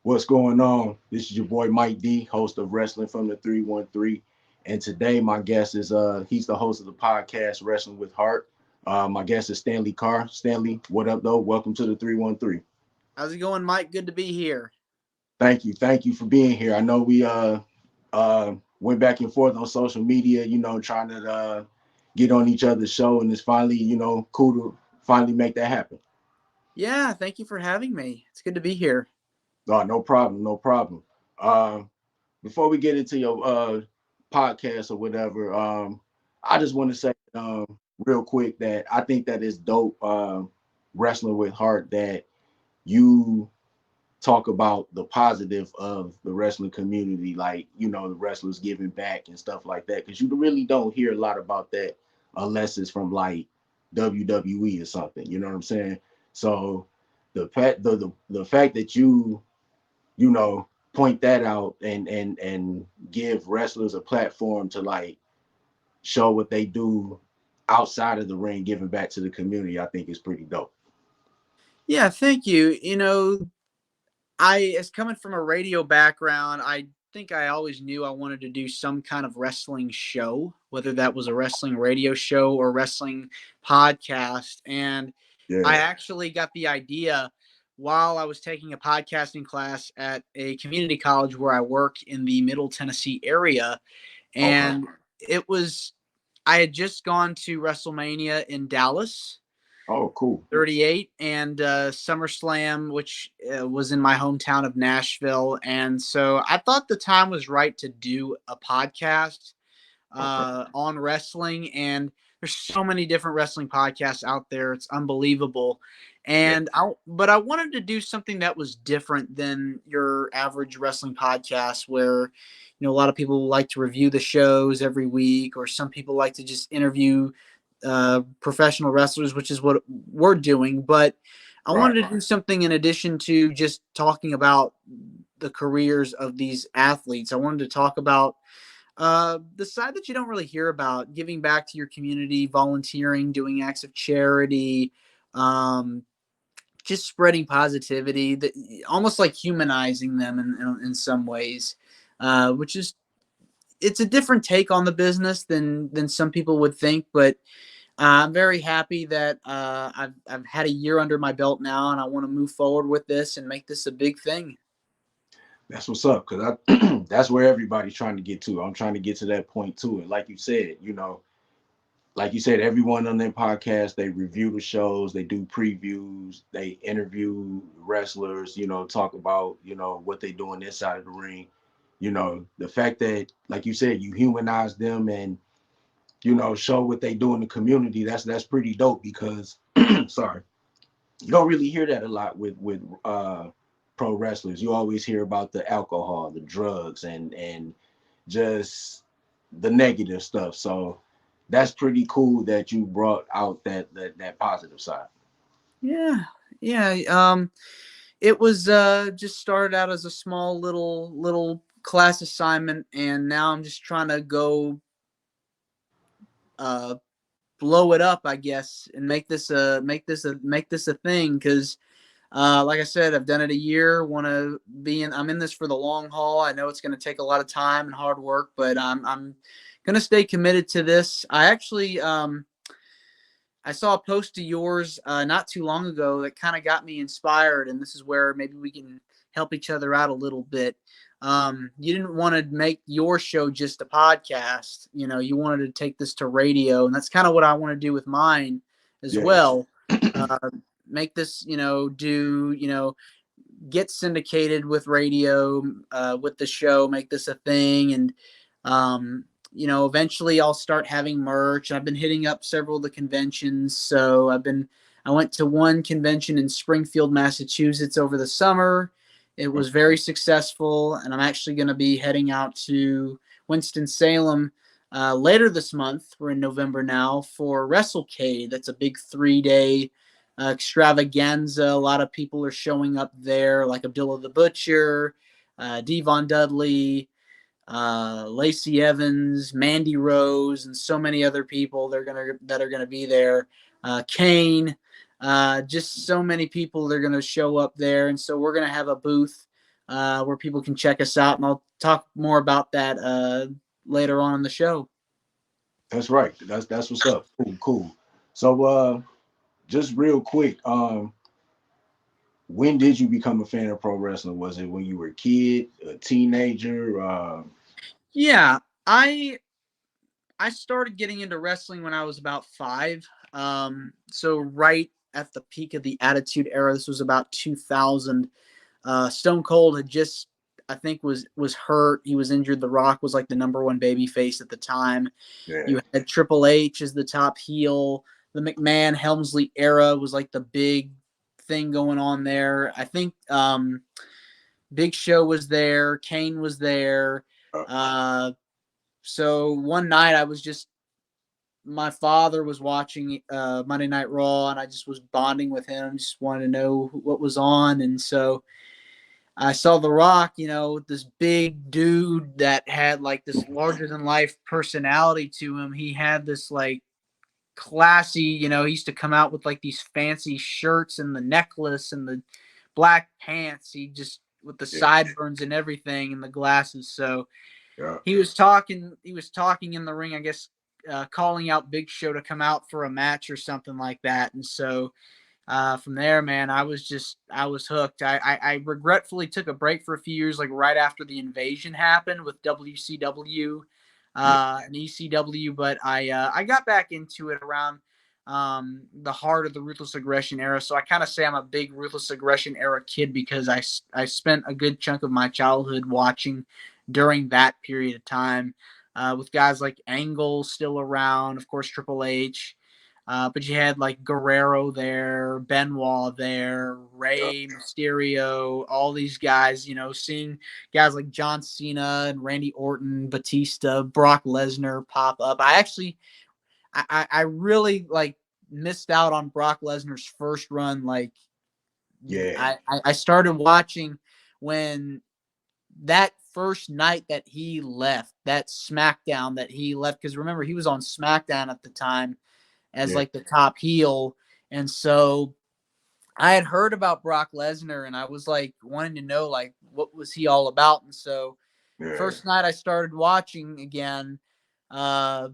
What's going on? This is your boy Mike D, host of Wrestling from the 313. And today my guest is he's the host of the podcast Wrestling with Heart. My guest is Stanley Karr. Stanley, what up though? Welcome to the 313. How's it going, Mike? Good to be here. Thank you for being here. I know we went back and forth on social media, trying to get on each other's show, and it's finally, cool to finally make that happen. Yeah, thank you for having me. It's good to be here. Oh, no problem, no problem. Before we get into your podcast or whatever, I just want to say real quick that I think that it's dope wrestling with heart that you talk about the positive of the wrestling community, like the wrestlers giving back and stuff like that, because you really don't hear a lot about that unless it's from like WWE or something. You know what I'm saying? So the fact that you know point that out and give wrestlers a platform to like show what they do outside of the ring, giving back to the community, I think is pretty dope. Yeah, thank you. As coming from a radio background, I think I always knew I wanted to do some kind of wrestling show, whether that was a wrestling radio show or wrestling podcast. And I Yeah. actually got the idea while I was taking a podcasting class at a community college where I work in the Middle Tennessee area. Okay. And it was I had just gone to WrestleMania in Dallas, Oh, cool. 38, and SummerSlam, which was in my hometown of Nashville. And so I thought the time was right to do a podcast Okay. on wrestling. And there's so many different wrestling podcasts out there. It's unbelievable. Yeah. But I wanted to do something that was different than your average wrestling podcast where, a lot of people like to review the shows every week, or some people like to just interview professional wrestlers, which is what we're doing. But I Right. wanted to do something in addition to just talking about the careers of these athletes. I wanted to talk about the side that you don't really hear about, giving back to your community, volunteering, doing acts of charity, um, just spreading positivity, that almost like humanizing them in some ways, which is it's a different take on the business than some people would think. But I'm very happy that I've had a year under my belt now, and I want to move forward with this and make this a big thing. That's what's up, because I that's where everybody's trying to get to. I'm trying to get to that point too. And like you said, everyone on their podcast, they review the shows, they do previews, they interview wrestlers, talk about, what they doing inside of the ring. The fact that, like you said, you humanize them and, show what they do in the community, that's pretty dope because sorry, you don't really hear that a lot with pro wrestlers. You always hear about the alcohol, the drugs, and just the negative stuff. So that's pretty cool that you brought out that positive side. Yeah, yeah. It was just started out as a small little class assignment, and now I'm just trying to go uh, blow it up, I guess, and make this a thing. Because, like I said, I've done it a year. Want to be in? I'm in this for the long haul. I know it's going to take a lot of time and hard work, but I'm going to stay committed to this. I saw a post of yours not too long ago that kind of got me inspired, and this is where maybe we can help each other out a little bit. You didn't want to make your show just a podcast. You wanted to take this to radio, and that's kind of what I want to do with mine as Yeah. well. Uh, Make this, get syndicated with radio, with the show, make this a thing. And, eventually I'll start having merch. I've been hitting up several of the conventions. I went to one convention in Springfield, Massachusetts over the summer. It was very successful. And I'm actually going to be heading out to Winston-Salem later this month. We're in November now for WrestleCade. That's a big 3-day extravaganza. A lot of people are showing up there, like Abdullah the Butcher, Devon Dudley, Lacey Evans, Mandy Rose, and so many other people that are gonna be there. Kane, just so many people that are gonna show up there, and so we're gonna have a booth where people can check us out, and I'll talk more about that later on in the show. That's right. That's what's up. Cool, cool. So just real quick, when did you become a fan of pro wrestling? Was it when you were a kid, a teenager? Yeah, I started getting into wrestling when I was about 5. So right at the peak of the Attitude Era, this was about 2000. Stone Cold had just, I think, was hurt. He was injured. The Rock was like the number one baby face at the time. Yeah, You had Triple H as the top heel. The McMahon Helmsley era was like the big thing going on there. I think Big Show was there. Kane was there. uh, So one night I was just, my father was watching Monday Night Raw, and I just was bonding with him, just wanted to know what was on. And so I saw The Rock, this big dude that had like this larger than life personality to him. He had this like classy, he used to come out with like these fancy shirts and the necklace and the black pants. He just, with the yeah, sideburns and everything and the glasses. So yeah, he was talking in the ring, I guess, calling out Big Show to come out for a match or something like that. And so from there, man, I was hooked. I regretfully took a break for a few years, like right after the invasion happened with WCW yeah, and ECW, but I got back into it around the heart of the Ruthless Aggression era. So I kind of say I'm a big Ruthless Aggression era kid because I spent a good chunk of my childhood watching during that period of time with guys like Angle still around, of course, Triple H. But you had like Guerrero there, Benoit there, yeah, Rey Mysterio, all these guys, seeing guys like John Cena and Randy Orton, Batista, Brock Lesnar pop up. I really like missed out on Brock Lesnar's first run. Like yeah, I started watching when that first night that he left, that SmackDown that he left, because remember, he was on SmackDown at the time as yeah, like the top heel. And so I had heard about Brock Lesnar and I was like wanting to know like what was he all about. And so yeah, first night I started watching again, uh,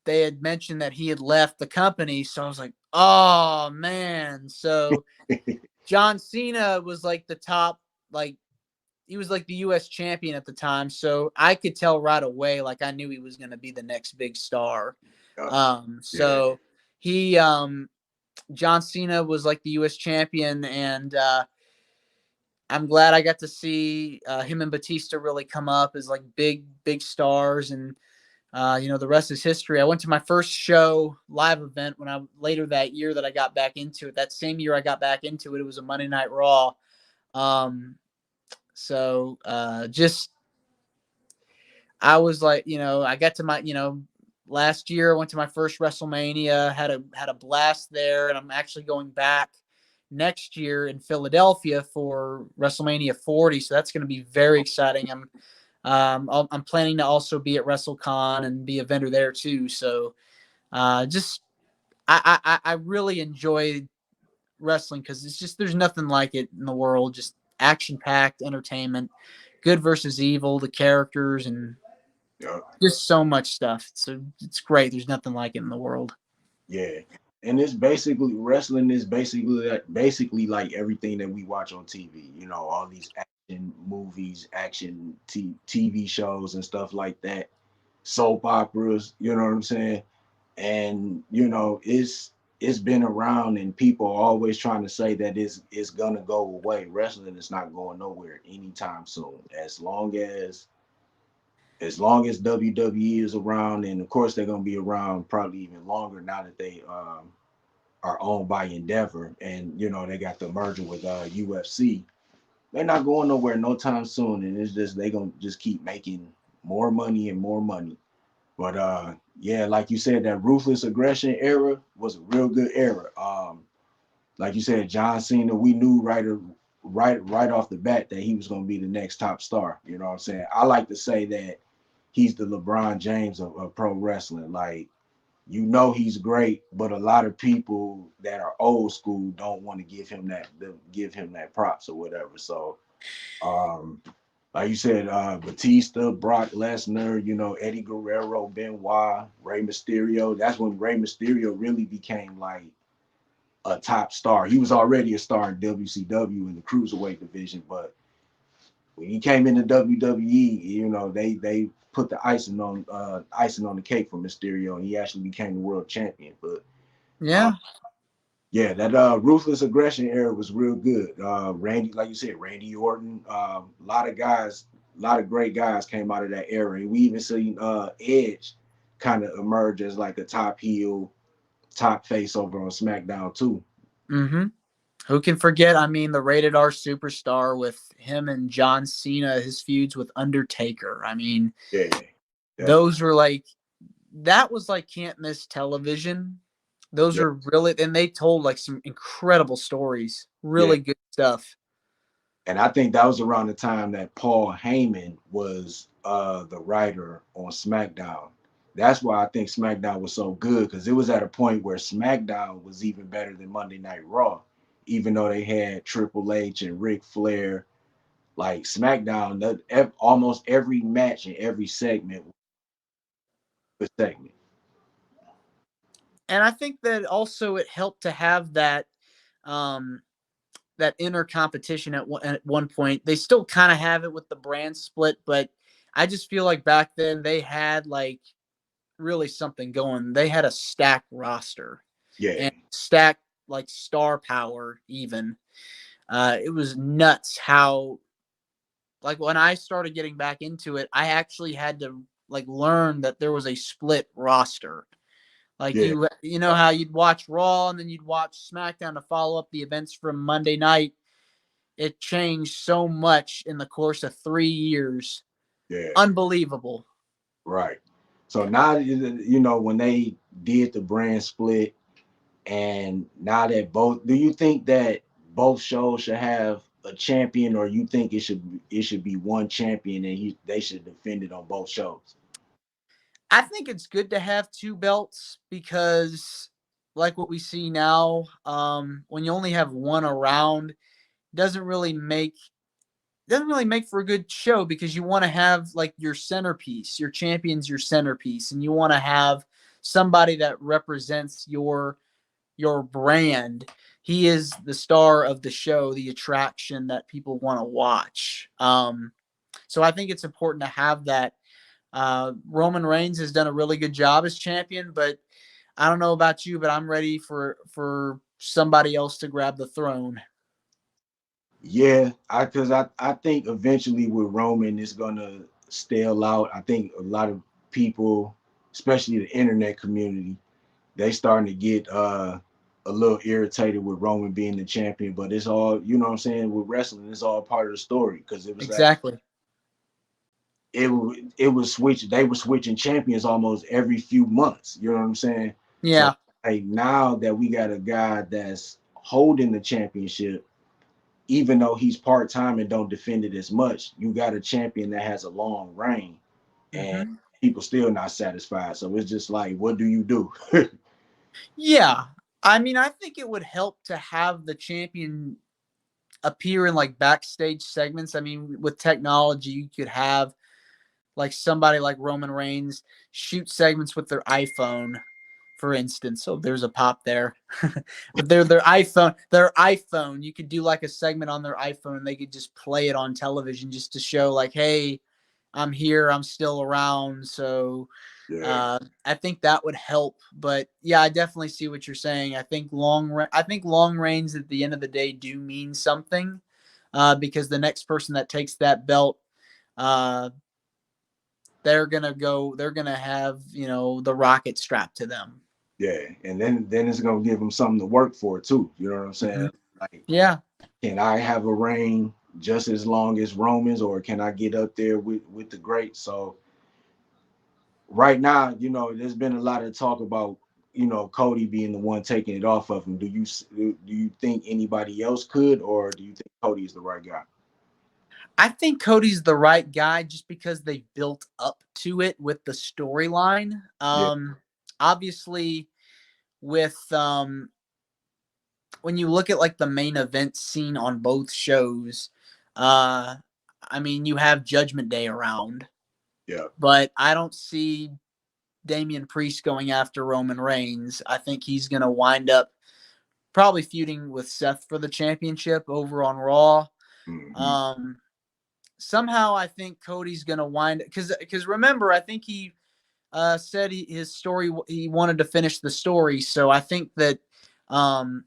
they had mentioned that he had left the company. So I was like, oh man. So John Cena was like the top, like he was like the US champion at the time. So I could tell right away, like I knew he was going to be the next big star. yeah, yeah, So he, John Cena was like the US champion. And I'm glad I got to see him and Batista really come up as like big, big stars. And, the rest is history. I went to my first show live event when I later that year that I got back into it. That same year I got back into it, it was a Monday Night Raw. Um, just I was like, I got to my, last year I went to my first WrestleMania, had a blast there, and I'm actually going back next year in Philadelphia for WrestleMania 40. So that's going to be very exciting. I'm planning to also be at WrestleCon and be a vendor there too. So just I really enjoy wrestling because it's just there's nothing like it in the world. Just action packed entertainment, good versus evil, the characters, and yeah. just so much stuff. So it's great. There's nothing like it in the world. Yeah. And it's basically wrestling is basically like everything that we watch on TV. All these action movies, action TV shows and stuff like that, soap operas. You know what I'm saying? And it's been around, and people are always trying to say that it's gonna go away. Wrestling is not going nowhere anytime soon. As long as WWE is around, and of course they're gonna be around probably even longer now that they are owned by Endeavor, and they got the merger with UFC. They're not going nowhere no time soon, and it's just they gonna just keep making more money and more money. But yeah, like you said, that ruthless aggression era was a real good era. Like you said, John Cena, we knew right off the bat that he was gonna be the next top star. You know what I'm saying? I like to say that he's the LeBron James of pro wrestling. Like, he's great, but a lot of people that are old school don't want to give him that props or whatever. So Um, like you said, Batista, Brock Lesnar, Eddie Guerrero, Benoit, Rey Mysterio. That's when Rey Mysterio really became like a top star. He was already a star in WCW in the cruiserweight division, but when he came into WWE, they put the icing on the cake for Mysterio, and he actually became the world champion. But uh, Yeah. yeah, that ruthless aggression era was real good. Randy, like you said, Randy Orton, a lot of guys, a lot of great guys came out of that era, and we even seen Edge kind of emerge as like a top heel, top face over on SmackDown too. Mm-hmm. Who can forget? I mean, the rated R superstar with him and John Cena, his feuds with Undertaker. I mean, Yeah, definitely. those were like, that was like can't miss television. Those Yeah, are really, and they told like some incredible stories, yeah. really good stuff. And I think that was around the time that Paul Heyman was the writer on SmackDown. That's why I think SmackDown was so good, because it was at a point where SmackDown was even better than Monday Night Raw, even though they had Triple H and Ric Flair. Like SmackDown, almost every match and every segment was a segment. And I think that also it helped to have um, that inner competition at one point. They still kind of have it with the brand split, but I just feel like back then they had like really something going. They had a stacked roster Yeah, and stacked like star power even. It was nuts how like when I started getting back into it, I actually had to like learn that there was a split roster. Like yeah, you know how you'd watch Raw and then you'd watch SmackDown to follow up the events from Monday night. It changed so much in the course of 3 years. yeah. Unbelievable. Right. So now, when they did the brand split, and now that do you think that both shows should have a champion, or you think it should be one champion and they should defend it on both shows? I think it's good to have two belts because, like what we see now, when you only have one around, doesn't really make doesn't really make for a good show because you want to have like your centerpiece, your champion's your centerpiece, and you want to have somebody that represents your brand. He is the star of the show, the attraction that people want to watch. So I think it's important to have that. Roman Reigns has done a really good job as champion, but I don't know about you, but I'm ready for somebody else to grab the throne. Yeah, I think eventually with Roman it's gonna stale out. I think a lot of people, especially the internet community, they starting to get a little irritated with Roman being the champion, but it's all, what I'm saying, with wrestling, it's all part of the story, because it was like Exactly. it was switch they were switching champions almost every few months, you know what I'm saying? So Yeah. like now that we got a guy that's holding the championship, even though he's part-time and don't defend it as much, you got a champion that has a long reign, and Hmm. people still not satisfied. So it's just like, what do you do? Yeah. I mean, I think it would help to have the champion appear in like backstage segments. I mean, with technology, you could have like somebody like Roman Reigns shoot segments with their iPhone, for instance. So there's a pop there. But their iPhone, you could do like a segment on their iPhone and they could just play it on television just to show like, hey, I'm here, I'm still around. So Yeah, I think that would help. But yeah, I definitely see what you're saying. I think long reigns at the end of the day do mean something, because the next person that takes that belt, uh, they're gonna have the rocket strapped to them. yeah, and then it's gonna give them something to work for too. You know what I'm Hmm. saying? Like, Yeah. can I have a reign just as long as Romans, or can I get up there with the greats? So right now, there's been a lot of talk about, Cody being the one taking it off of him. Do you think anybody else could, or do you think Cody is the right guy? I think Cody's the right guy just because they built up to it with the storyline. Yeah, Obviously, with when you look at like the main event scene on both shows, Uh, I mean, you have Judgment Day around, Yeah. but I don't see Damian Priest going after Roman Reigns. I think he's going to wind up probably feuding with Seth for the championship over on Raw. Mm-hmm. Um, Somehow I think Cody's going to wind because remember, I think he said his story, he wanted to finish the story. So I think that um,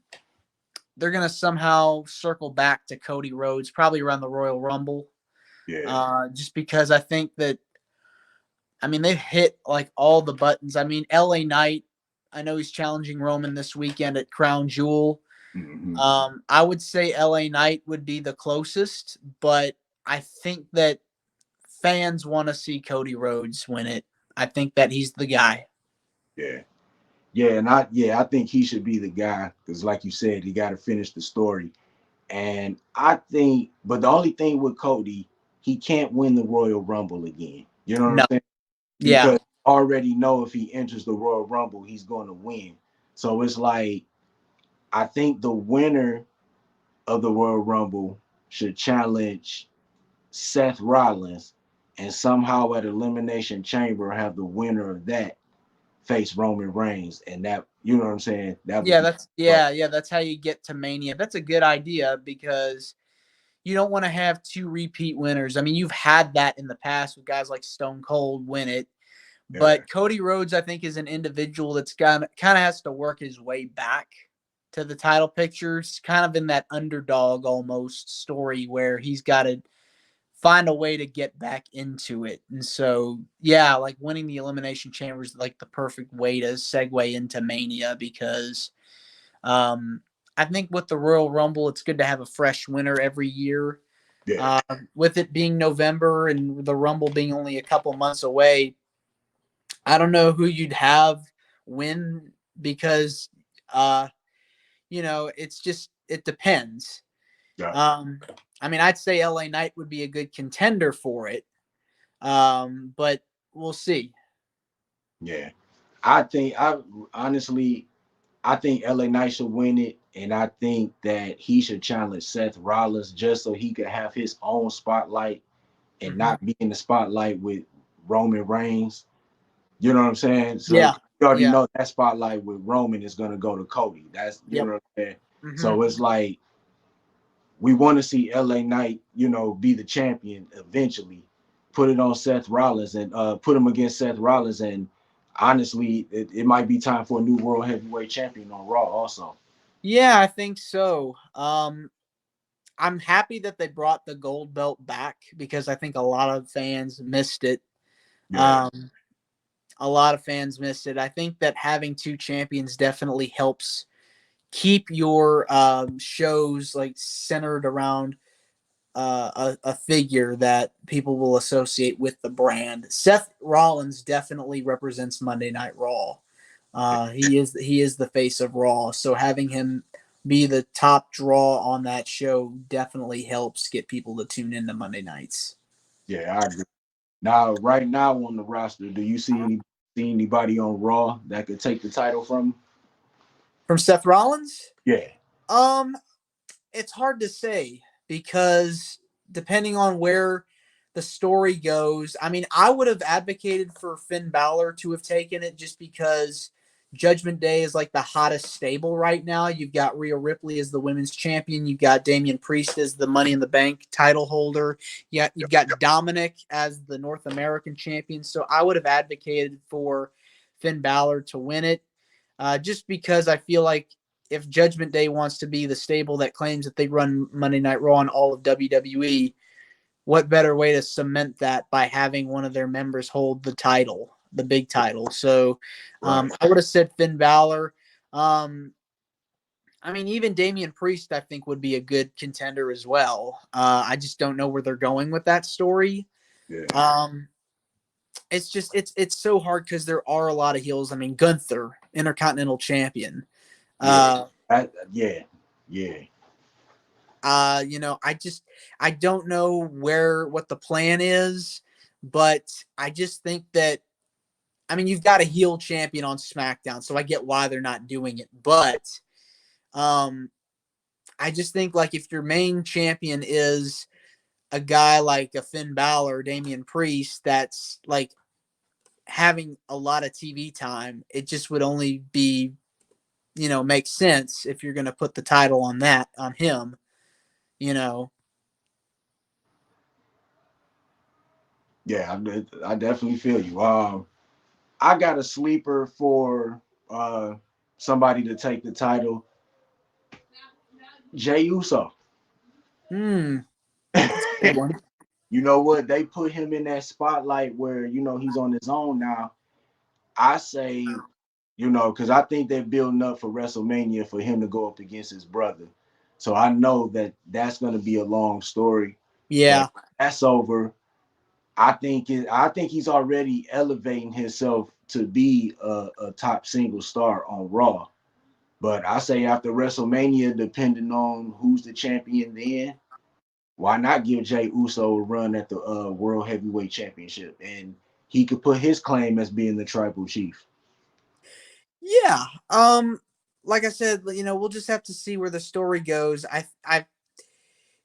they're going to somehow circle back to Cody Rhodes, probably around the Royal Rumble. Yeah. Just because I think that, I mean, they've hit like all the buttons. I mean, LA Knight, I know he's challenging Roman this weekend at Crown Jewel. Mm-hmm. I would say LA Knight would be the closest, but I think that fans want to see Cody Rhodes win it. I think that he's the guy. Yeah. Yeah, and I think he should be the guy because, like you said, he got to finish the story. And I think, but the only thing with Cody, he can't win the Royal Rumble again. You know what I'm No. saying? Yeah. Because already know if he enters the Royal Rumble, he's going to win. So it's like I think the winner of the Royal Rumble should challenge Seth Rollins, and somehow at Elimination Chamber have the winner of that face Roman Reigns, and that, you know what I'm saying? That would Yeah, be that's right. yeah, that's how you get to Mania. That's a good idea because you don't want to have two repeat winners. I mean, you've had that in the past with guys like Stone Cold win it, Yeah, but Cody Rhodes, I think, is an individual that's kind of has to work his way back to the title pictures, kind of in that underdog almost story where he's got to find a way to get back into it. And so, yeah, like winning the Elimination Chamber is like the perfect way to segue into Mania because I think with the Royal Rumble, it's good to have a fresh winner every year. yeah, With it being November and the Rumble being only a couple months away, I don't know who you'd have win because, uh, it's just, it depends. yeah, Um, I mean, I'd say LA Knight would be a good contender for it, but we'll see. yeah. I think I honestly I think LA Knight should win it, and I think that he should challenge Seth Rollins just so he could have his own spotlight and Hmm. not be in the spotlight with Roman Reigns. You know what I'm saying? So Yeah. you already Yeah. know that spotlight with Roman is gonna go to Cody. That's, you know Yep. what I'm saying. Hmm. So it's like we want to see LA Knight, be the champion eventually. Put it on Seth Rollins and put him against Seth Rollins, and honestly, it might be time for a new world heavyweight champion on Raw also. Yeah, I think so. I'm happy that they brought the gold belt back because I think a lot of fans missed it. Yeah, Um, a lot of fans missed it. I think that having two champions definitely helps keep your shows like centered around a figure that people will associate with the brand. Seth Rollins definitely represents Monday Night Raw. He is the face of Raw, so having him be the top draw on that show definitely helps get people to tune into Monday nights. yeah, I agree. Now, right now on the roster, do you see anybody on Raw that could take the title from him? From Seth Rollins, Yeah, um, it's hard to say because depending on where the story goes, I mean, I would have advocated for Finn Balor to have taken it just because Judgment Day is like the hottest stable right now. You've got Rhea Ripley as the women's champion. You've got Damian Priest as the Money in the Bank title holder. Yeah, you've got Dominic as the North American champion. So I would have advocated for Finn Balor to win it, just because I feel like if Judgment Day wants to be the stable that claims that they run Monday Night Raw and all of WWE, what better way to cement that by having one of their members hold the title, the big title? So right. I would have said Finn Balor. Um, I mean, even Damian Priest, I think, would be a good contender as well. I just don't know where they're going with that story. Yeah, Um, it's just it's so hard because there are a lot of heels. I mean, Gunther, Intercontinental Champion. yeah, Uh, yeah, yeah, I don't know what the plan is, but I just think that, I mean, you've got a heel champion on SmackDown, so I get why they're not doing it. But um I just think like if your main champion is a guy like a Finn Balor, Damian Priest, that's like having a lot of TV time, it just would only be, make sense if you're going to put the title on him, you know. Yeah, I definitely feel you. I got a sleeper for somebody to take the title, Jay Uso. Hmm. That's a good one. You know what? They put him in that spotlight where he's on his own now. I say, because I think they're building up for WrestleMania for him to go up against his brother. So I know that that's going to be a long story. But Yeah. that's over. I think he's already elevating himself to be a top single star on Raw. But I say after WrestleMania, depending on who's the champion then, why not give Jay Uso a run at the World Heavyweight Championship? And he could put his claim as being the tribal chief. Yeah. Like I said, we'll just have to see where the story goes.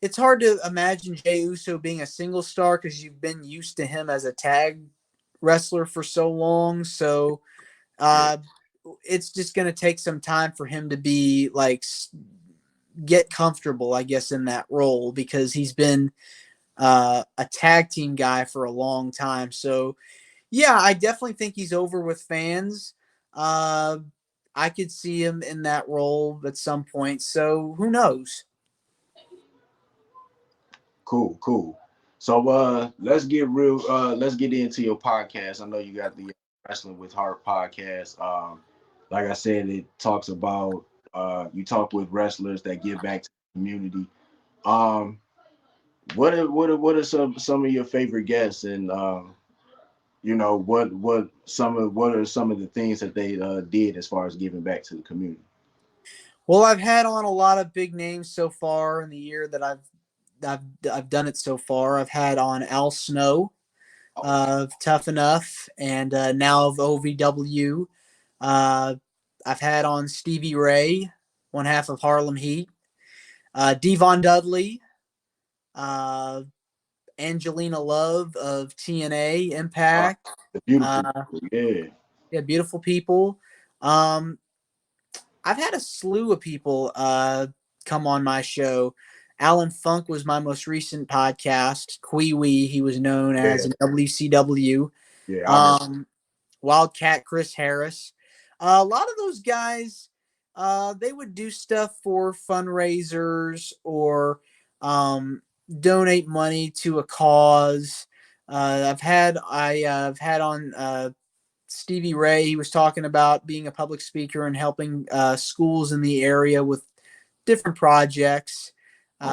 It's hard to imagine Jey Uso being a single star because you've been used to him as a tag wrestler for so long. So Yeah. uh, it's just going to take some time for him to be like get comfortable, I guess, in that role because he's been a tag team guy for a long time. So yeah, I definitely think he's over with fans. Uh, I could see him in that role at some point. So who knows? Cool, cool. So let's get into your podcast. I know you got the Wrestling with Heart podcast. Like I said, it talks about you talk with wrestlers that give back to the community. Um, what are some of your favorite guests, and what are some of the things that they did as far as giving back to the community? Well, I've had on a lot of big names so far in the year that I've done it so far. I've had on Al Snow of Tough Enough and now of OVW. Uh, I've had on Stevie Ray, one half of Harlem Heat, Devon Dudley, uh, Angelina Love of TNA Impact. The beautiful Uh, people, yeah. yeah, beautiful people. Um, I've had a slew of people come on my show. Alan Funk was my most recent podcast. Kwee Wee, he was known as Yeah, in WCW. yeah, I remember. Um, Wildcat Chris Harris. A lot of those guys, they would do stuff for fundraisers or donate money to a cause. I've had on Stevie Ray. He was talking about being a public speaker and helping schools in the area with different projects. Okay,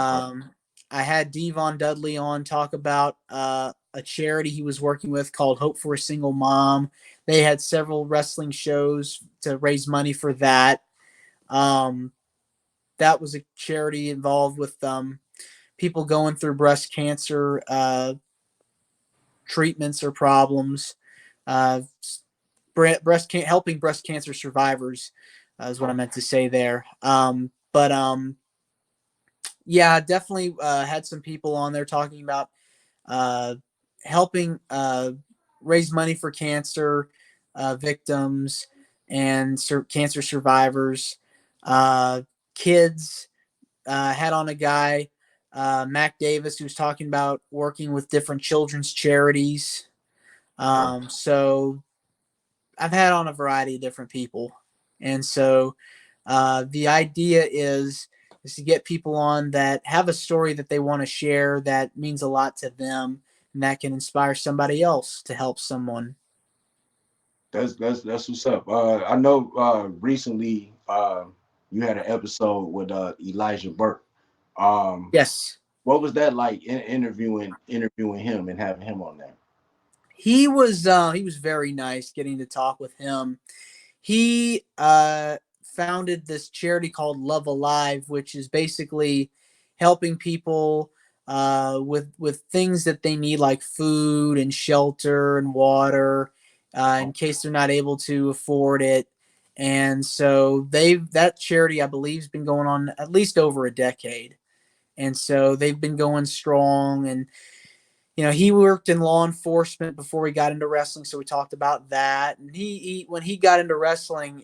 I had Devon Dudley on talk about a charity he was working with called Hope for a Single Mom. They had several wrestling shows to raise money for that. Um, that was a charity involved with people going through breast cancer treatments or problems. Uh, helping breast cancer survivors is what I meant to say there. But yeah, definitely had some people on there talking about uh, helping raise money for cancer victims and cancer survivors, uh, kids. Had on a guy, Mac Davis, who's talking about working with different children's charities. okay. So I've had on a variety of different people, and so the idea is to get people on that have a story that they want to share that means a lot to them and that can inspire somebody else to help someone. That's what's up. I know recently you had an episode with Elijah Burke. Um, Yes, what was that like interviewing him and having him on there? he was very nice getting to talk with him. He founded this charity called Love Alive, which is basically helping people with things that they need, like food and shelter and water, in case they're not able to afford it. And so that charity, I believe, has been going on at least over a decade. and so they've been going strong. And he worked in law enforcement before he got into wrestling, so we talked about that. And he when he got into wrestling,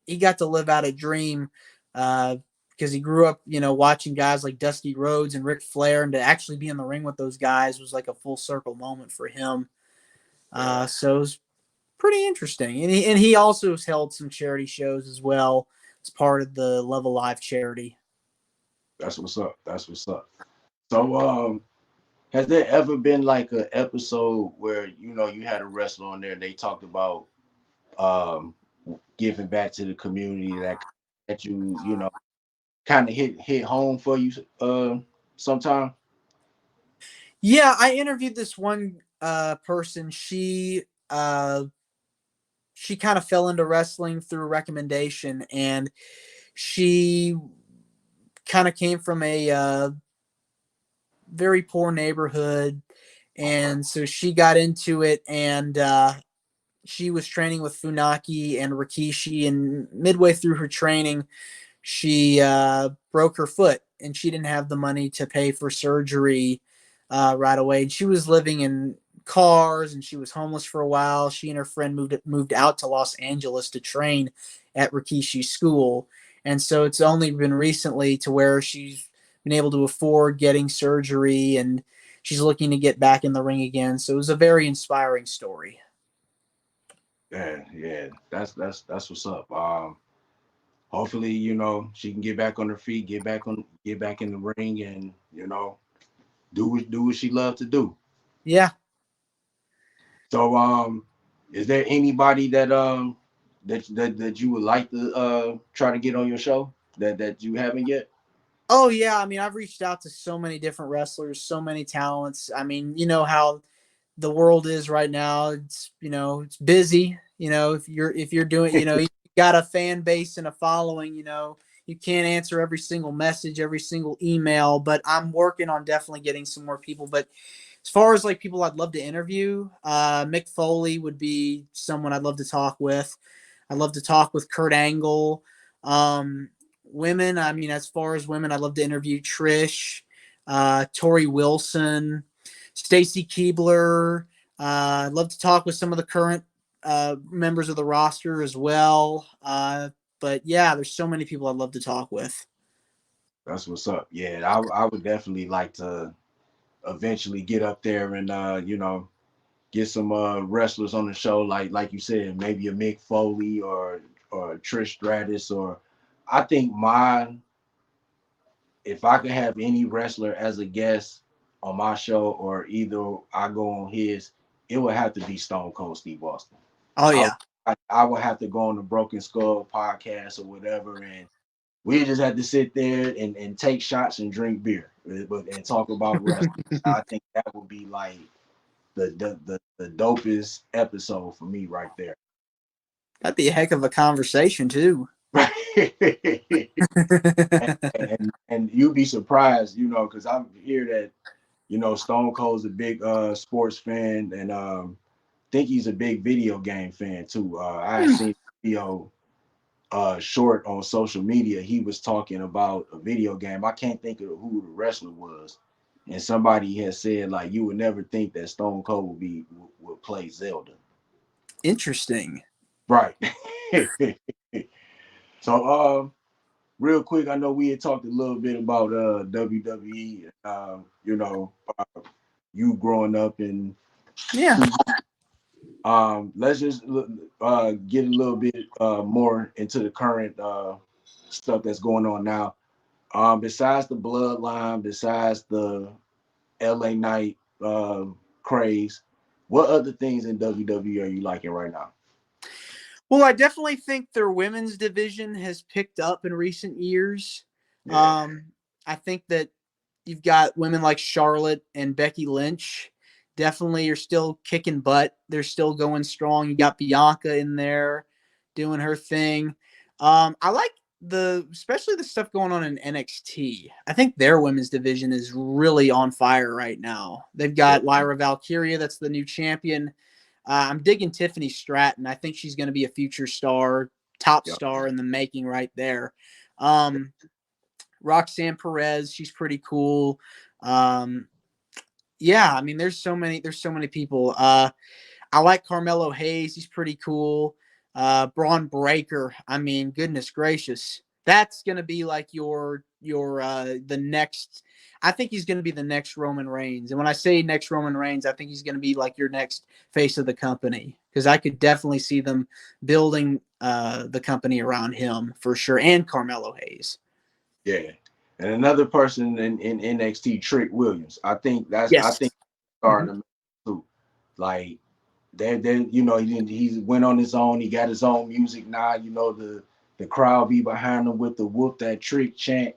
he got to live out a dream, because he grew up, watching guys like Dusty Rhodes and Ric Flair, and to actually be in the ring with those guys was like a full circle moment for him. Yeah, So it was pretty interesting. And he also has held some charity shows as well as part of the Love Alive charity. that's what's up. That's what's up. So, has there ever been like an episode where you had a wrestler on there and they talked about um giving back to the community that you kind of hit home for you sometime? Yeah, I interviewed this one person. She kind of fell into wrestling through recommendation, and she kind of came from a very poor neighborhood, and so she got into it, and she was training with Funaki and Rikishi, and midway through her training, she broke her foot, and she didn't have the money to pay for surgery right away. And she was living in cars, and she was homeless for a while. She and her friend moved out to Los Angeles to train at Rikishi's school, and so it's only been recently to where she's been able to afford getting surgery, and she's looking to get back in the ring again. So it was a very inspiring story. Yeah, yeah, that's what's up. Hopefully, she can get back on her feet, get back in the ring, and do what she loves to do. Yeah. So, is there anybody that you would like to try to get on your show that you haven't yet? Oh yeah, I mean, I've reached out to so many different wrestlers, so many talents. I mean, you know how the world is right now. It's busy. If you're doing, you got a fan base and a following. You can't answer every single message, every single email, but I'm working on definitely getting some more people. But as far as like people I'd love to interview, Mick Foley would be someone I'd love to talk with. I'd love to talk with Kurt Angle. Um, Women, I mean, as far as women, I'd love to interview Trish, Tori Wilson, Stacy Keebler. I'd love to talk with some of the current members of the roster as well. But yeah, there's so many people I'd love to talk with. That's what's up. Yeah, I would definitely like to eventually get up there and get some wrestlers on the show, like you said, maybe a Mick Foley or Trish Stratus, or I think mine, if I could have any wrestler as a guest on my show, or either I go on his, it would have to be Stone Cold Steve Austin. Oh I yeah, I would have to go on the Broken Skull podcast or whatever, and we just had to sit there and take shots and drink beer, and talk about wrestling. I think that would be like the dopest episode for me right there. that'd be a heck of a conversation too. and you'd be surprised, because I hear that Stone Cold's a big sports fan, and think he's a big video game fan too. I seen a video short on social media. He was talking about a video game. I can't think of who the wrestler was, and somebody has said like you would never think that Stone Cold would play Zelda. Interesting. Right. So real quick, I know we had talked a little bit about WWE. You growing up and Yeah. let's just get a little bit more into the current stuff that's going on now. Besides the bloodline, besides the LA Knight craze, what other things in WWE are you liking right now? Well, I definitely think their women's division has picked up in recent years. Yeah, Um, I think that you've got women like Charlotte and Becky Lynch definitely are still kicking butt. They're still going strong. You got Bianca in there doing her thing. I like especially the stuff going on in NXT. I think their women's division is really on fire right now. They've yeah, got Lyra Valkyria, that's the new champion. I'm digging Tiffany Stratton. I think she's going to be a future star, top yeah. star in the making right there. Um, Roxanne Perez, she's pretty cool. Um, yeah, I mean, there's so many people. I like Carmelo Hayes. He's pretty cool. Braun Breaker. I mean, goodness gracious, that's gonna be like your the next. I think he's gonna be the next Roman Reigns. And when I say next Roman Reigns, I think he's gonna be like your next face of the company because I could definitely see them building the company around him for sure. And Carmelo Hayes. Yeah. And another person in NXT, Trick Williams. I Yes. think Mhm. starting to too. Like they he went on his own, he got his own music now, the crowd be behind him with the whoop that trick chant.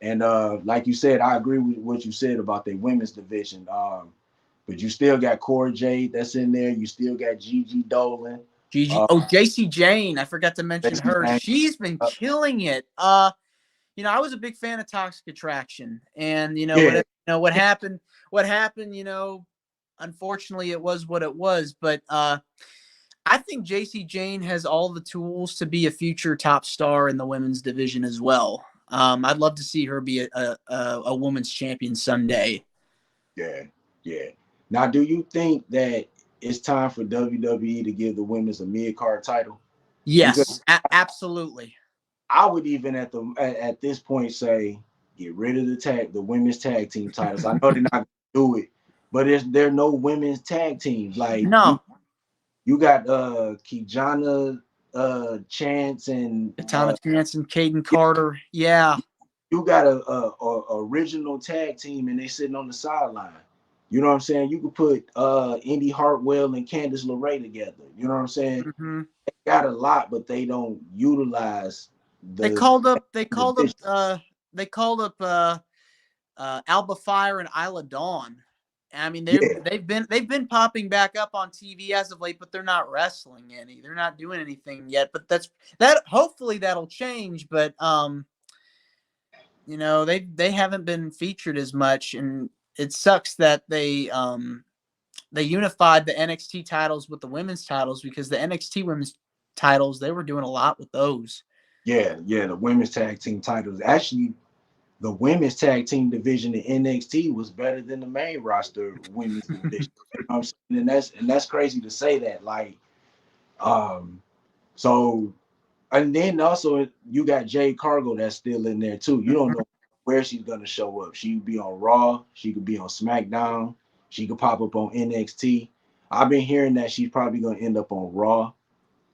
And like you said, I agree with what you said about the women's division. But you still got Cora Jade that's in there, you still got Gigi Dolan, Gigi. uh Oh, JC Jane. I forgot to mention Lacey her. Banks, She's been uh, killing it. I was a big fan of Toxic Attraction, and yeah, what happened. What happened? Unfortunately, it was what it was. But I think JC Jane has all the tools to be a future top star in the women's division as well. I'd love to see her be a women's champion someday. yeah, yeah. Now, do you think that it's time for WWE to give the women's a mid card title? Because Yes, absolutely. I would even at this point say get rid of the women's tag team titles. I know they're not gonna do it, but there are no women's tag teams. Like No, you got Kijana Chance and Katana Chance and Caden Carter. Yeah. you got a original tag team and they sitting on the sideline. You know what I'm saying? You could put Indy Hartwell and Candice LeRae together. You know what I'm saying? Hmm. They got a lot, but they don't utilize They the called up. They called up. division. They called up. Alba Fire and Isla Dawn. I mean, Yeah, they've been popping back up on TV as of late, but they're not wrestling any. They're not doing anything yet. But that. Hopefully that'll change. But they haven't been featured as much, and it sucks that they unified the NXT titles with the women's titles because the NXT women's titles they were doing a lot with those. yeah. The women's tag team titles. Actually, the women's tag team division in NXT was better than the main roster women's division. You know what I'm saying? And that's crazy to say that. Like, um, so and then also you got Jade Cargo that's still in there too. You don't know where she's gonna show up. She could be on Raw, she could be on SmackDown, she could pop up on NXT. I've been hearing that she's probably gonna end up on Raw, but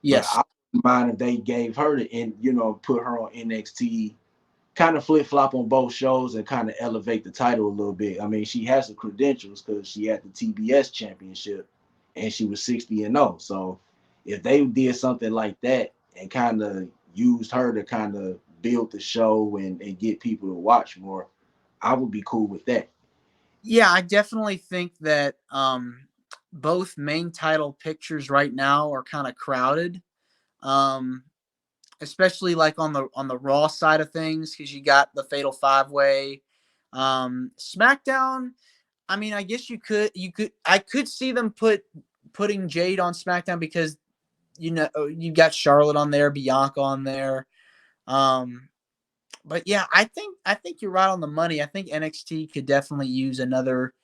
Yes. I wouldn't mind if they gave her the put her on NXT, kind of flip flop on both shows and kind of elevate the title a little bit. I mean, she has the credentials because she had the TBS championship and she was 60-0. So if they did something like that and kind of used her to kind of build the show and get people to watch more, I would be cool with that. Yeah, I definitely think that both main title pictures right now are kind of crowded, um, especially like on the Raw side of things because you got the Fatal Five Way. SmackDown, I mean, I guess I could see them putting Jade on SmackDown because you got Charlotte on there, Bianca on there. Um, but yeah, I think you're right on the money. I think NXT could definitely use another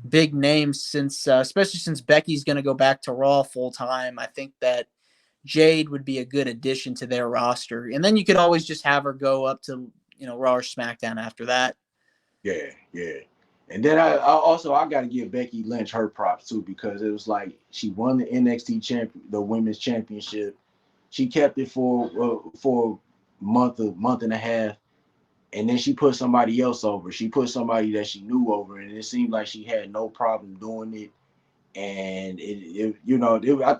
big names since, especially since Becky's going to go back to Raw full time. I think that Jade would be a good addition to their roster, and then you could always just have her go up to Raw or SmackDown after that. Yeah, yeah. And then I got to give Becky Lynch her props too because it was like she won the NXT the women's championship. She kept it for month and a half, and then she put somebody else over. She put somebody that she knew over, and it seemed like she had no problem doing it. And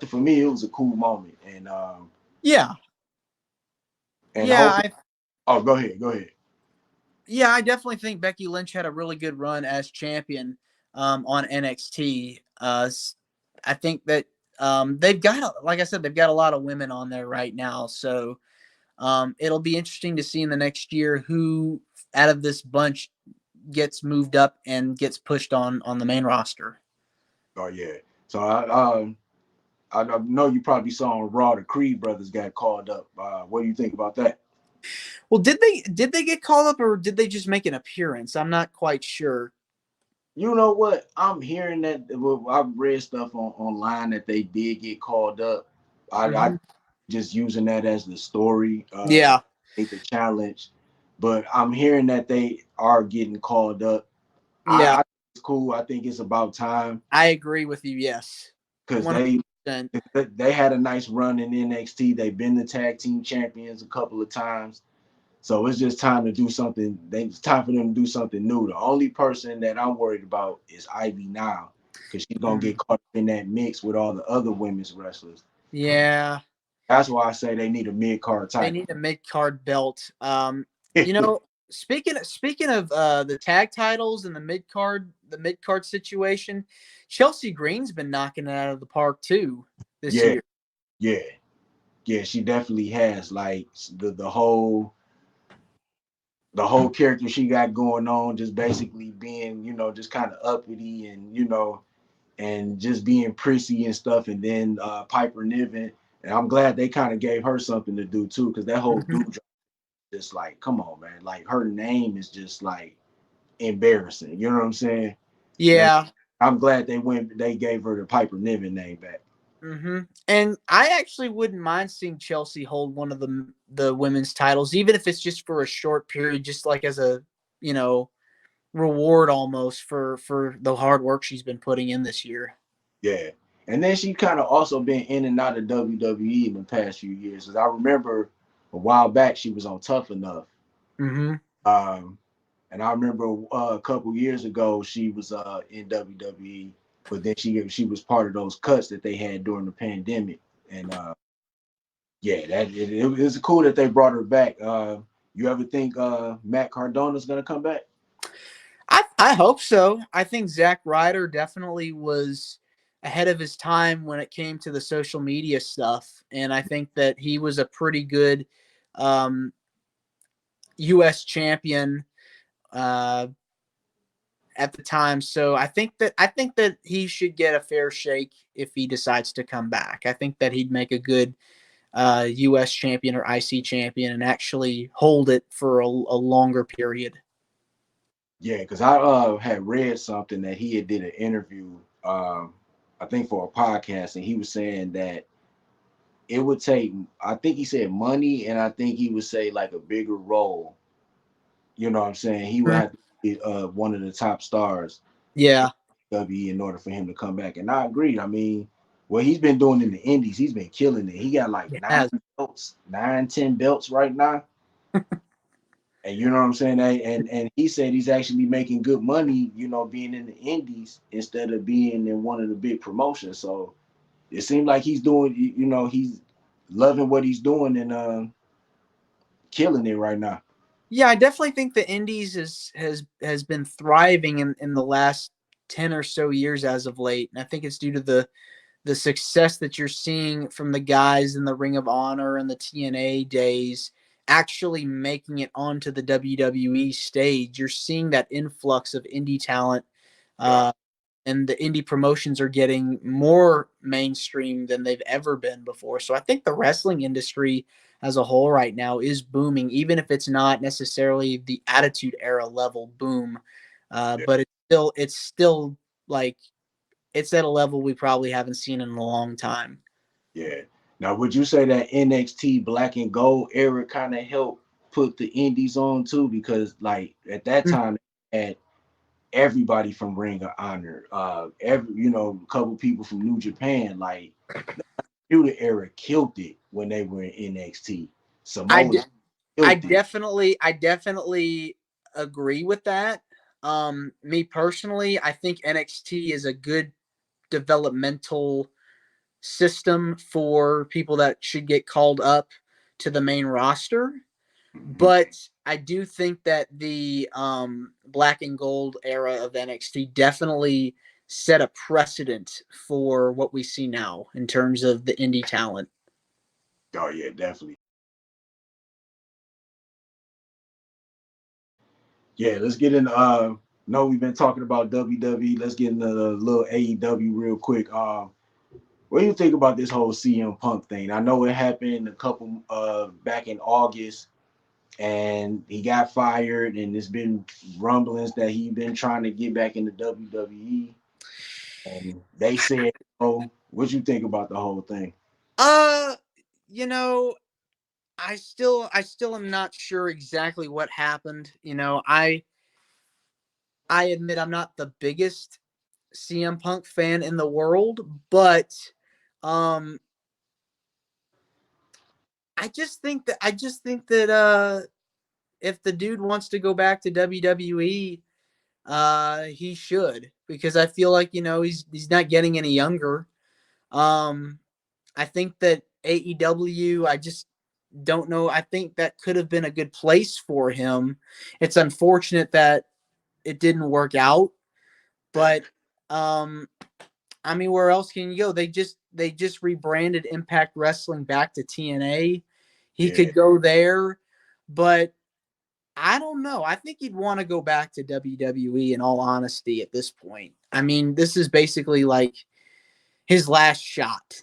for me, it was a cool moment. Yeah, And yeah, hopefully, oh, go ahead. I definitely think Becky Lynch had a really good run as champion on NXT. I think that they've got, like I said, they've got a lot of women on there right now, so it'll be interesting to see in the next year who out of this bunch gets moved up and gets pushed on the main roster. Oh yeah. So I know you probably saw on Raw the Creed brothers got called up. What do you think about that? Well, did they get called up or did they just make an appearance? I'm not quite sure. You know what? I'm hearing that. Well, I've read stuff online that they did get called up. I Hmm. just using that as the story to Yeah, make the challenge, but I'm hearing that they are getting called up. I yeah, think it's cool. I think it's about time I agree with you. Yes, because 100%. they had a nice run in NXT. They've been the tag team champions a couple of times. So it's just time to do something. It's time for them to do something new. The only person that I'm worried about is Ivy now, because she's gonna get Mm, caught up in that mix with all the other women's wrestlers. yeah, That's why I say they need a mid card they title. need a mid card belt. You know, speaking of the tag titles and the mid card situation, Chelsea Green's been knocking it out of the park too this Yeah, year. yeah, yeah. She definitely has like the whole character she got going on, just basically being just kind of uppity and and just being prissy and stuff. And then Piper Niven, and I'm glad they kind of gave her something to do too, because that whole Mhm. dude just like, come on, man. Like her name is just like embarrassing. You know what I'm saying? And Yeah. I'm glad they gave her the Piper Niven name back. And I actually wouldn't mind seeing Chelsea hold one of the women's titles, even if it's just for a short period, just like as a you know reward almost for the hard work she's been putting in this year. Yeah. And then she kind of also been in and out of WWE in the past few years. Cause I remember a while back she was on Tough Enough. Hmm. Um, and I remember a couple years ago she was in WWE, but then she was part of those cuts that they had during the pandemic. And yeah, it was cool that they brought her back. You ever think Matt Cardona's gonna come back? I hope so. I think Zack Ryder definitely was ahead of his time when it came to the social media stuff, and I think that he was a pretty good um, U.S. champion uh, at the time. So I think that he should get a fair shake if he decides to come back. I think that he'd make a good U.S. champion or IC champion and actually hold it for a longer period. Yeah, because I had read something that he had did an interview, I think for a podcast, and he was saying that it would take, I think he said money, and I think he would say like a bigger role. You know what I'm saying? He would Mhm. have to be one of the top stars Yeah, WWE in order for him to come back. And I agree. I mean, what he's been doing in the Indies, he's been killing it. He got like he nine has. belts, 9, 10 belts right now. And you know what I'm saying? And he said he's actually making good money, being in the Indies instead of being in one of the big promotions. So it seems like he's doing, he's loving what he's doing and killing it right now. Yeah, I definitely think the Indies has been thriving in the last 10 or so years as of late. And I think it's due to the success that you're seeing from the guys in the Ring of Honor and the TNA days actually making it onto the WWE stage. You're seeing that influx of indie talent, Yeah, uh, and the indie promotions are getting more mainstream than they've ever been before. So I think the wrestling industry as a whole right now is booming, even if it's not necessarily the Attitude Era level boom. yeah, But it's still like it's at a level we probably haven't seen in a long time. yeah. Now, would you say that NXT Black and Gold era kind of helped put the Indies on too? Because like at that Mm. time, at everybody from Ring of Honor, a couple people from New Japan, like Feud era killed it when they were in NXT. I Samoa de- I killed it. definitely agree with that. Me personally, I think NXT is a good developmental system for people that should get called up to the main roster. Mhm. But I do think that the black and gold era of NXT definitely set a precedent for what we see now in terms of the indie talent. Oh yeah, definitely. Yeah, let's get in. No, we've been talking about WWE. Let's get into a little AEW real quick. What do you think about this whole CM Punk thing? I know it happened a couple back in August. and he got fired, and there's been rumblings that he been trying to get back into WWE. And they said, "Oh, what you think about the whole thing?" Uh, you know, I still am not sure exactly what happened. I admit I'm not the biggest CM Punk fan in the world, but um I just think that if the dude wants to go back to WWE, he should, because I feel like, he's not getting any younger. Um I think that AEW, I just don't know. I think that could have been a good place for him. It's unfortunate that it didn't work out, but um I mean, where else can you go? They just rebranded Impact Wrestling back to TNA. He Yeah, could go there, but I don't know. I think he'd want to go back to WWE, in all honesty, at this point. I mean, this is basically like his last shot,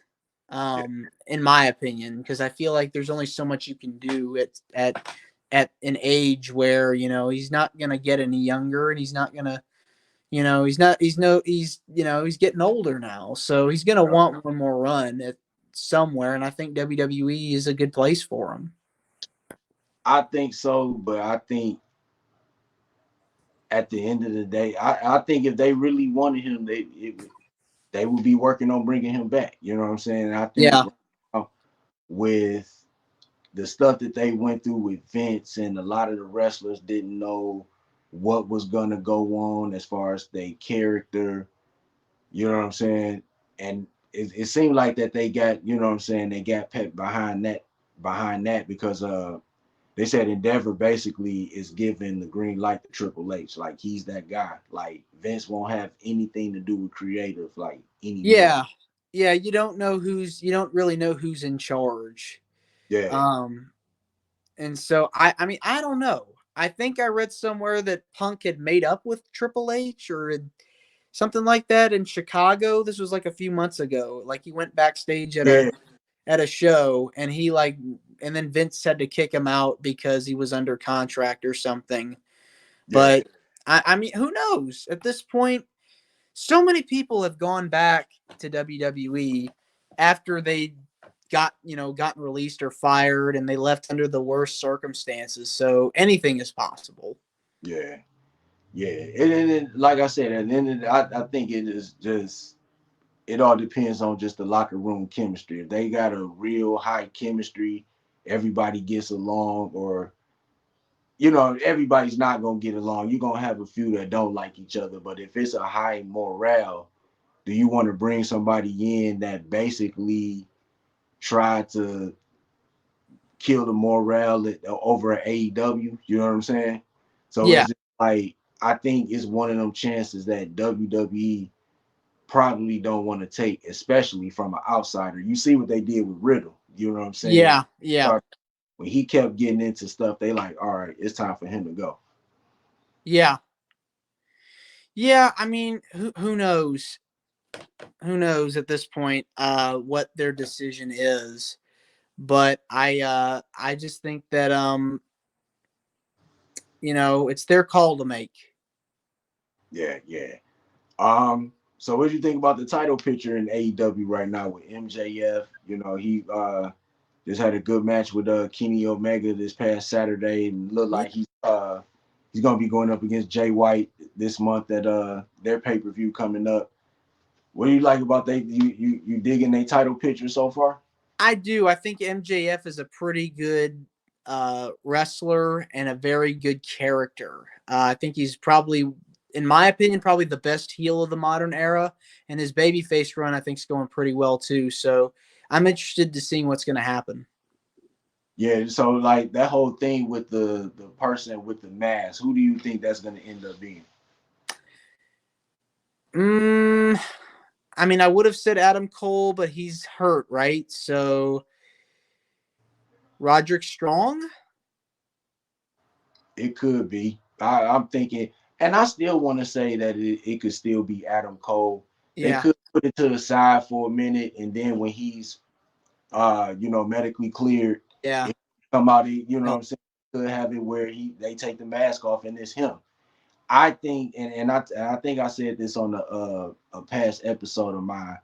yeah, in my opinion, because I feel like there's only so much you can do at an age where, he's not gonna get any younger, and he's not gonna, he's not he's no he's he's getting older now, so he's gonna want one more run at somewhere, and I think WWE is a good place for him. I think so, but I think at the end of the day, I think if they really wanted him, they would be working on bringing him back. You know what I'm saying? And I think Yeah, right now, with the stuff that they went through with Vince, and a lot of the wrestlers didn't know what was gonna go on as far as their character. You know what I'm saying? And it seemed like that they got, you know what I'm saying, they got pet behind that because they said Endeavor basically is giving the green light to Triple H. Like he's that guy. Like Vince won't have anything to do with creative like anymore. yeah, yeah. You don't really know who's in charge. Yeah, Um, and so I mean, I don't know. I think I read somewhere that Punk had made up with Triple H, or something like that, in Chicago. This was like a few months ago. Like, he went backstage yeah, at a show, and and then Vince had to kick him out because he was under contract or something. yeah, But I mean, who knows? At this point, so many people have gone back to WWE after they gotten released or fired, and they left under the worst circumstances. So anything is possible. yeah, yeah. And like I said, at the end of I think it is just it all depends on just the locker room chemistry. If they got a real high chemistry, everybody gets along, or everybody's not gonna get along. You're gonna have a few that don't like each other. But if it's a high morale, do you want to bring somebody in that basically tried to kill the morale over at AEW? You know what I'm saying? So Yeah, it's just like I think it's one of them chances that WWE probably don't want to take, especially from an outsider. You see what they did with Riddle. You know what I'm saying? yeah, yeah, When he kept getting into stuff, they like, all right, it's time for him to go. yeah, yeah. I mean, who knows? Who knows at this point what their decision is? But I just think that it's their call to make. Yeah, yeah. So what do you think about the title picture in AEW right now with MJF? He just had a good match with Kenny Omega this past Saturday, and looked Yeah, like he's gonna be going up against Jay White this month at their pay-per-view coming up. What do you like about you digging their title picture so far? I do. I think MJF is a pretty good wrestler and a very good character. I think he's probably, in my opinion, probably the best heel of the modern era, and his babyface run I think is going pretty well too. So I'm interested to seeing what's going to happen. Yeah, so like that whole thing with the person with the mask, who do you think that's gonna end up being? Mm, I mean, I would have said Adam Cole, but he's hurt, right? So Roderick Strong. It could be. I'm thinking, and I still want to say that it could still be Adam Cole. They Yeah, could put it to the side for a minute, and then when he's medically cleared, yeah, it come out, you know what no, I'm saying, could have it where they take the mask off and it's him. I think, and I think I said this on a past episode of mine.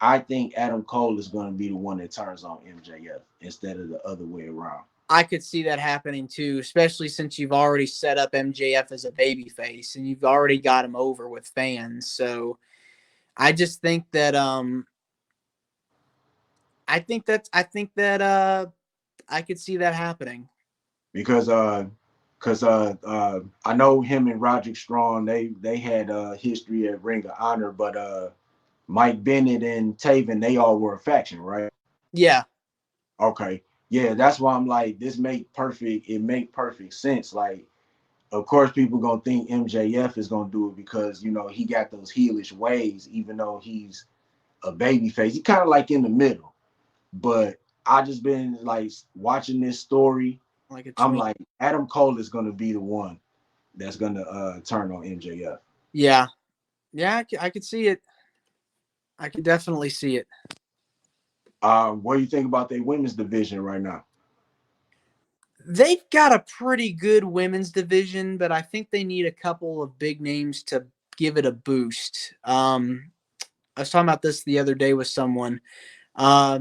I think Adam Cole is going to be the one that turns on MJF instead of the other way around. I could see that happening too, especially since you've already set up MJF as a babyface and you've already got him over with fans. So I just think that I could see that happening. Because I know him and Roderick Strong, they had history at Ring of Honor, but Mike Bennett and Taven, they all were a faction, right? Yeah. Okay. Yeah, that's why I'm like, it make perfect sense. Like, of course, people gonna think MJF is gonna do it because he got those heelish ways, even though he's a baby face. He kind of like in the middle. But I just been like watching this story. Like I'm like, Adam Cole is gonna be the one that's gonna turn on MJF. Yeah. Yeah, I could see it. I could definitely see it. What do you think about their women's division right now? They've got a pretty good women's division, but I think they need a couple of big names to give it a boost. I was talking about this the other day with someone. I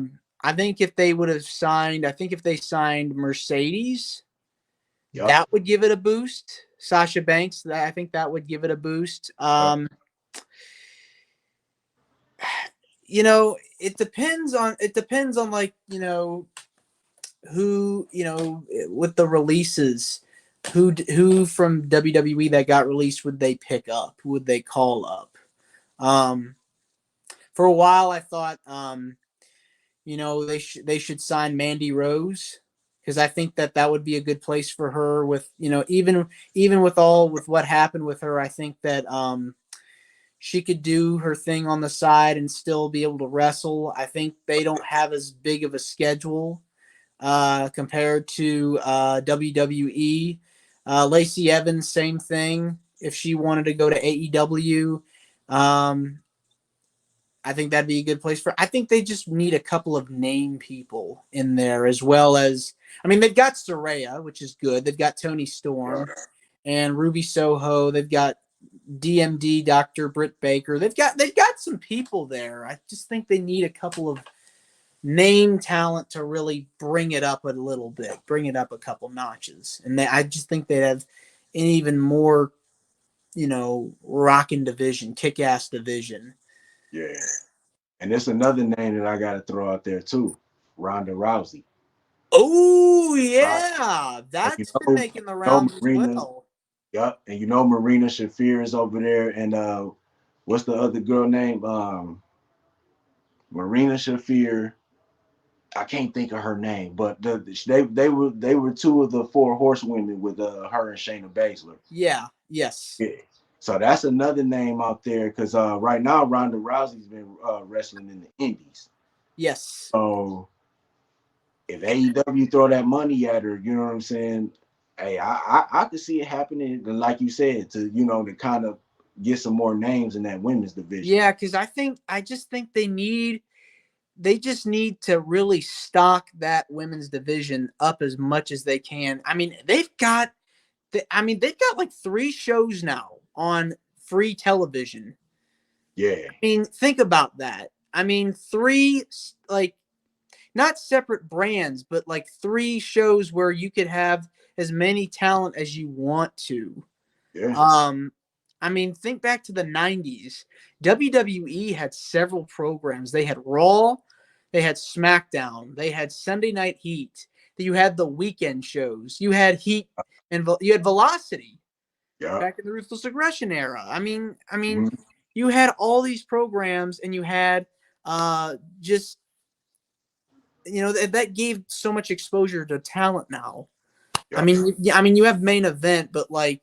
think if they signed Mercedes, Yep. that would give it a boost. Sasha Banks, I think that would give it a boost. It depends on like, who, with the releases, who from WWE that got released would they pick up? Who would they call up? For a while I thought they should sign Mandy Rose, because I think that would be a good place for her with, even with what happened with her. I think that she could do her thing on the side and still be able to wrestle. I think they don't have as big of a schedule compared to WWE. Lacey Evans, same thing. If she wanted to go to AEW, I think that'd be a good place I think they just need a couple of name people in there, as well as, they've got Saraya, which is good. They've got Tony Storm and Ruby Soho. They've got DMD, Dr. Britt Baker. They've got some people there. I just think they need a couple of name talent to really bring it up a little bit, bring it up a couple notches. And I just think they'd have an even more, rocking division, kick-ass division. Yeah. And there's another name that I got to throw out there too, Ronda Rousey. Oh, yeah. That's been making the rounds as well. Yep. And Marina Shafir is over there. And what's the other girl name? Marina Shafir. I can't think of her name, but they were two of the four horsewomen with her and Shayna Baszler. Yeah. Yes. Yeah. So that's another name out there, because right now Ronda Rousey's been wrestling in the Indies. Yes. So if AEW throw that money at her, you know what I'm saying? Hey, I could see it happening, like you said, to to kind of get some more names in that women's division. Yeah, because I just think they just need to really stock that women's division up as much as they can. They've got like 3 shows now on free television. Yeah. Think about that. 3, like, not separate brands, but like 3 shows where you could have as many talent as you want to. Yeah. Think back to the 90s. WWE had several programs. They had Raw, they had SmackDown, they had Sunday Night Heat. You had the weekend shows. You had Heat, and you had Velocity. Yeah. Back in the Ruthless Aggression era. You had all these programs, and you had just that gave so much exposure to talent now. Yeah. You have Main Event, but like,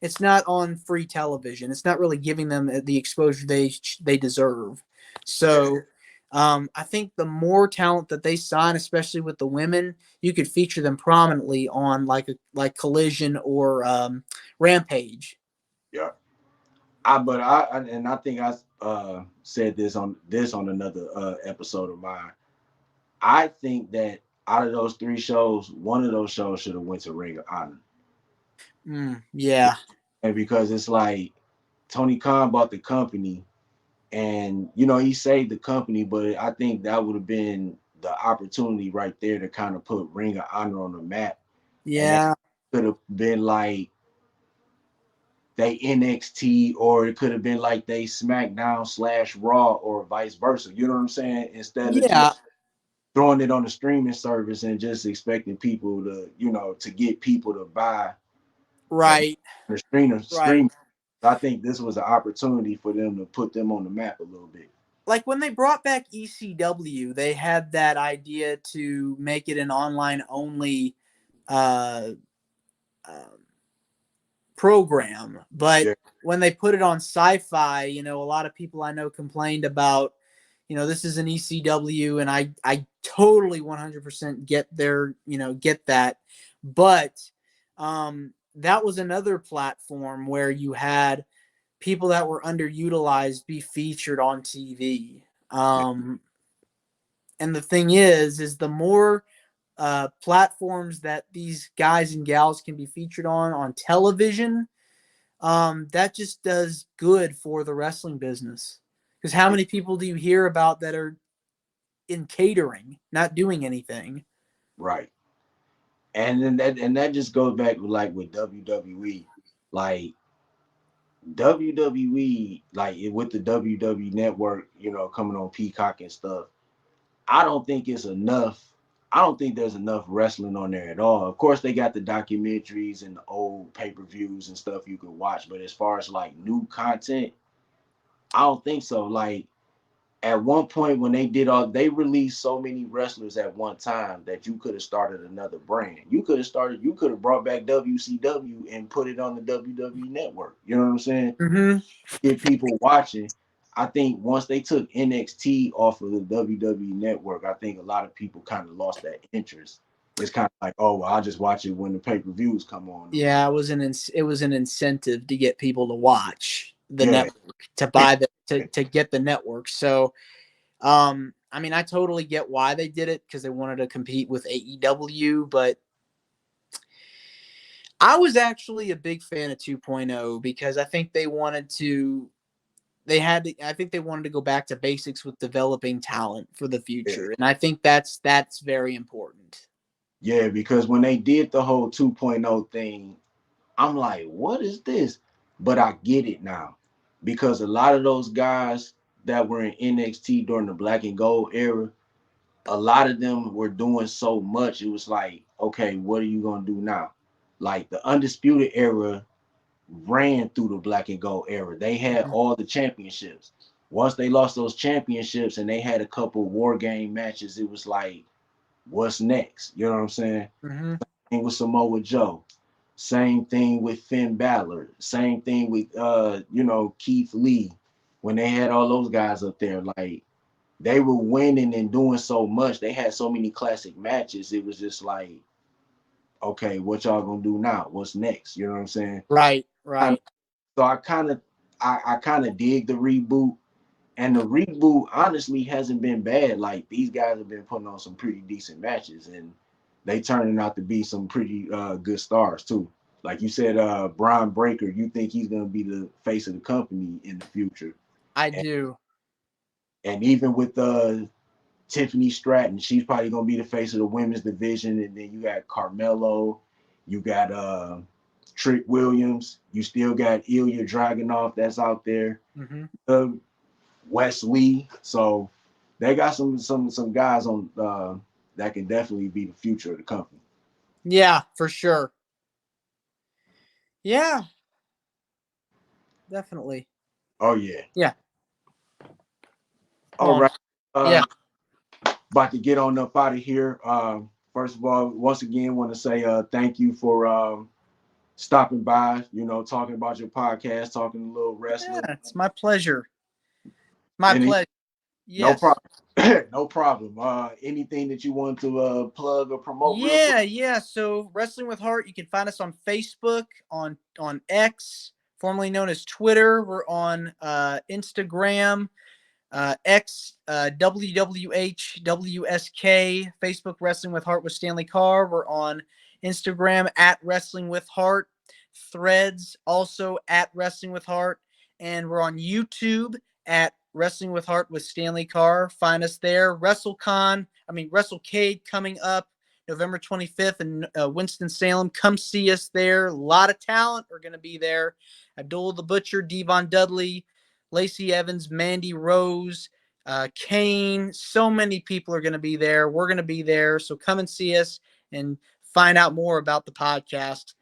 it's not on free television. It's not really giving them the exposure they deserve. So, I think the more talent that they sign, especially with the women, you could feature them prominently on like Collision or Rampage. Yeah. I think I said this on another episode of mine. I think that out of those 3 shows, one of those shows should have went to Ring of Honor. Yeah. And because it's like Tony Khan bought the company, and he saved the company, but I think that would have been the opportunity right there to kind of put Ring of Honor on the map, and that Yeah. could have been like they NXT, or it could have been like they SmackDown/Raw, or vice versa. You know what I'm saying? Instead of just Yeah. throwing it on the streaming service and just expecting people to, to get people to buy Right. the stream. Right. I think this was an opportunity for them to put them on the map a little bit. Like when they brought back ECW, they had that idea to make it an online only uh, uh, program. But Yeah, when they put it on sci-fi, a lot of people I know complained about, this is an ECW, and I totally 100% get that. But that was another platform where you had people that were underutilized be featured on TV. yeah, And the thing is the more platforms that these guys and gals can be featured on television, that just does good for the wrestling business. Because how yeah, many people do you hear about that are in catering, not doing anything? right. And that just goes back with like with WWE, like WWE, like with the WWE network, coming on Peacock and stuff. I don't think it's enough. I don't think there's enough wrestling on there at all. Of course, they got the documentaries and the old pay-per-views and stuff you can watch, but as far as like new content, I don't think so. Like at one point when they released so many wrestlers at one time that you could have started another brand. You could have brought back WCW and put it on the WWE network. You know what I'm saying? Mm-hmm. Get people watching. I think once they took NXT off of the WWE network, I think a lot of people kind of lost that interest. It's kind of like, oh, well, I'll just watch it when the pay-per-views come on. Yeah, it was an incentive to get people to watch the Yeah, network, to buy to get the network. So, I mean, I totally get why they did it, because they wanted to compete with AEW, but I was actually a big fan of 2.0 because I think I think they wanted to go back to basics with developing talent for the yeah, future. And I think that's very important. yeah. Because when they did the whole 2.0 thing, I'm like, what is this? But I get it now, because a lot of those guys that were in NXT during the Black and Gold era, a lot of them were doing so much. It was like, okay, what are you gonna do now? Like the Undisputed era ran through the Black and Gold era. They had Mhm. all the championships. Once they lost those championships and they had a couple war game matches, it was like, what's next? You know what I'm saying? Mhm. Same with Samoa Joe. Same thing with Finn Balor. Same thing with Keith Lee. When they had all those guys up there, like they were winning and doing so much. They had so many classic matches. It was just like, okay, what y'all gonna do now? What's next? You know what I'm saying? Right, right. So I kind of dig the reboot, and the reboot honestly hasn't been bad. Like these guys have been putting on some pretty decent matches, and they turning out to be some pretty good stars too. Like you said, Brian Breaker, you think he's gonna be the face of the company in the future, I and, do. and even with Tiffany Stratton, she's probably gonna be the face of the women's division, and then you got Carmelo, you got Trick Williams, you still got Ilya Dragunov that's out there. Mhm. Uh, Wesley. So they got some guys on that can definitely be the future of the company. Yeah, for sure. Yeah, definitely. Oh yeah. Yeah. Hold All on. right. Yeah. Uh, About to get on up out of here. First of all, once again, want to say thank you for stopping by. Talking about your podcast, talking a little Yeah, wrestling. it's my pleasure. My Any pleasure. No Yes. problem. No problem. Anything that you want to plug or promote real quick? Yeah, yeah. So Wrestling with Heart, you can find us on Facebook, on X, formerly known as Twitter. We're on Instagram. X, WWH, WSK, Facebook Wrestling with Heart with Stanley Karr. We're on Instagram at Wrestling with Heart, Threads also at Wrestling with Heart, and we're on YouTube at Wrestling with Heart with Stanley Karr. Find us there. WrestleCade coming up November 25th in Winston-Salem. Come see us there. A lot of talent are going to be there. Abdul the Butcher, Devon Dudley, Lacey Evans, Mandy Rose, Kane. So many people are going to be there. We're going to be there. So come and see us and find out more about the podcast.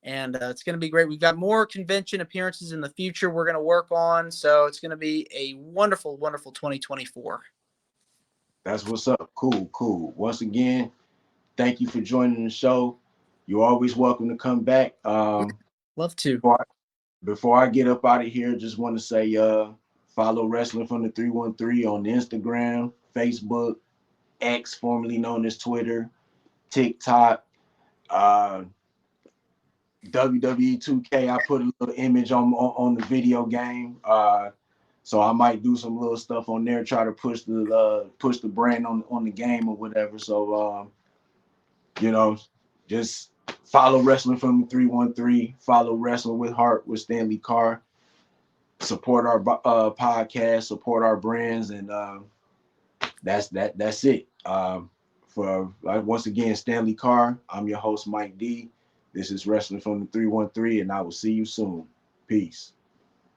And it's going to be great. We've got more convention appearances in the future we're going to work on. So it's going to be a wonderful, wonderful 2024. That's what's up. Cool. Once again, thank you for joining the show. You're always welcome to come back. Love to. Before I get up out of here, just want to say follow Wrestling from the 313 on Instagram, Facebook, X, formerly known as Twitter, TikTok, WWE2K. I put a little image on the video game. So I might do some little stuff on there, try to push the brand on the game or whatever. So just follow Wrestling from the 313, follow Wrestling with Heart with Stanley Karr, support our podcast, support our brands, and that's it. For once again, Stanley Karr, I'm your host, Mike D. This is Wrestling from the 313, and I will see you soon. Peace.